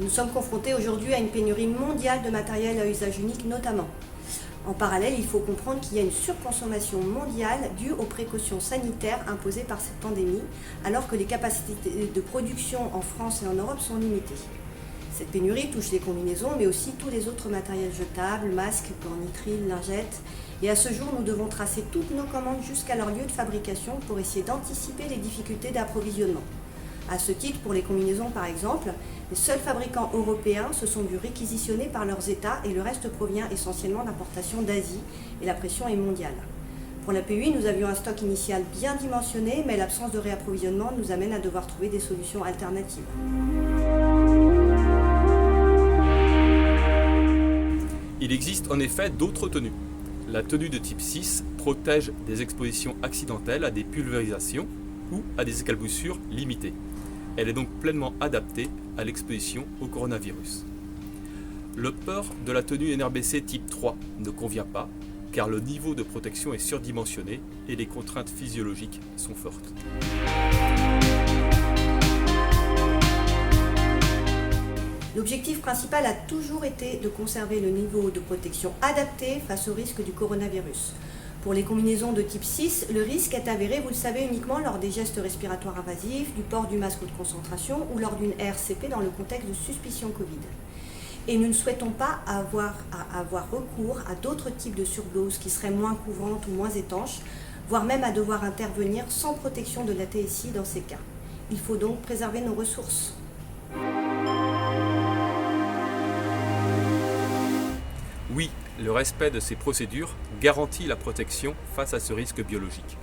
Nous sommes confrontés aujourd'hui à une pénurie mondiale de matériel à usage unique notamment. En parallèle, il faut comprendre qu'il y a une surconsommation mondiale due aux précautions sanitaires imposées par cette pandémie, alors que les capacités de production en France et en Europe sont limitées. Cette pénurie touche les combinaisons, mais aussi tous les autres matériels jetables, masques, cornitriles, lingettes. Et à ce jour, nous devons tracer toutes nos commandes jusqu'à leur lieu de fabrication pour essayer d'anticiper les difficultés d'approvisionnement. À ce titre, pour les combinaisons par exemple, les seuls fabricants européens se sont vus réquisitionnés par leurs États et le reste provient essentiellement d'importations d'Asie et la pression est mondiale. Pour la PUI, nous avions un stock initial bien dimensionné, mais l'absence de réapprovisionnement nous amène à devoir trouver des solutions alternatives. Il existe en effet d'autres tenues. La tenue de type 6 protège des expositions accidentelles à des pulvérisations ou à des éclaboussures limitées. Elle est donc pleinement adaptée à l'exposition au coronavirus. Le port de la tenue NRBC type 3 ne convient pas car le niveau de protection est surdimensionné et les contraintes physiologiques sont fortes. L'objectif principal a toujours été de conserver le niveau de protection adapté face au risque du coronavirus. Pour les combinaisons de type 6, le risque est avéré, vous le savez, uniquement lors des gestes respiratoires invasifs, du port du masque de concentration ou lors d'une RCP dans le contexte de suspicion Covid. Et nous ne souhaitons pas avoir recours à d'autres types de surdoses qui seraient moins couvrantes ou moins étanches, voire même à devoir intervenir sans protection de la TSI dans ces cas. Il faut donc préserver nos ressources. Oui, le respect de ces procédures garantit la protection face à ce risque biologique.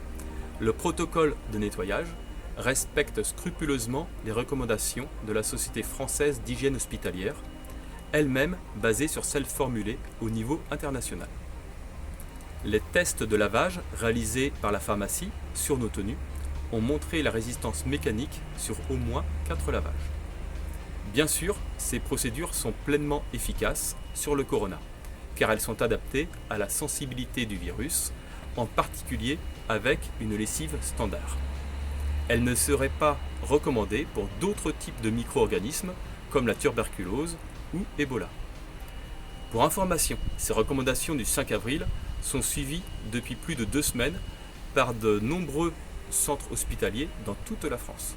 Le protocole de nettoyage respecte scrupuleusement les recommandations de la Société française d'hygiène hospitalière, elle-même basée sur celles formulées au niveau international. Les tests de lavage réalisés par la pharmacie sur nos tenues ont montré la résistance mécanique sur au moins 4 lavages. Bien sûr, ces procédures sont pleinement efficaces sur le corona, car elles sont adaptées à la sensibilité du virus, en particulier avec une lessive standard. Elles ne seraient pas recommandées pour d'autres types de micro-organismes comme la tuberculose ou Ebola. Pour information, ces recommandations du 5 avril sont suivies depuis plus de 2 semaines par de nombreux centres hospitaliers dans toute la France.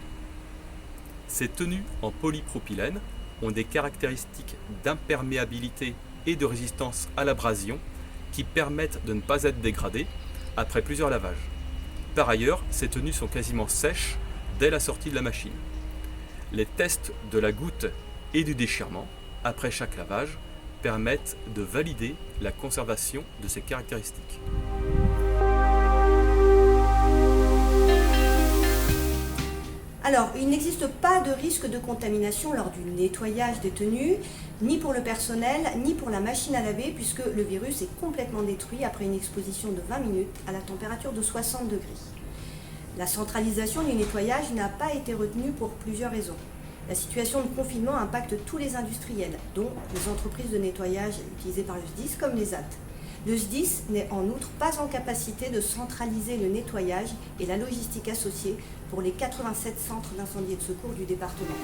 Ces tenues en polypropylène ont des caractéristiques d'imperméabilité et de résistance à l'abrasion qui permettent de ne pas être dégradées après plusieurs lavages. Par ailleurs, ces tenues sont quasiment sèches dès la sortie de la machine. Les tests de la goutte et du déchirement après chaque lavage permettent de valider la conservation de ces caractéristiques. Alors, il n'existe pas de risque de contamination lors du nettoyage des tenues, ni pour le personnel, ni pour la machine à laver, puisque le virus est complètement détruit après une exposition de 20 minutes à la température de 60 degrés. La centralisation du nettoyage n'a pas été retenue pour plusieurs raisons. La situation de confinement impacte tous les industriels, dont les entreprises de nettoyage utilisées par le SDIS comme les ZAT. Le SDIS n'est en outre pas en capacité de centraliser le nettoyage et la logistique associée pour les 87 centres d'incendie et de secours du département.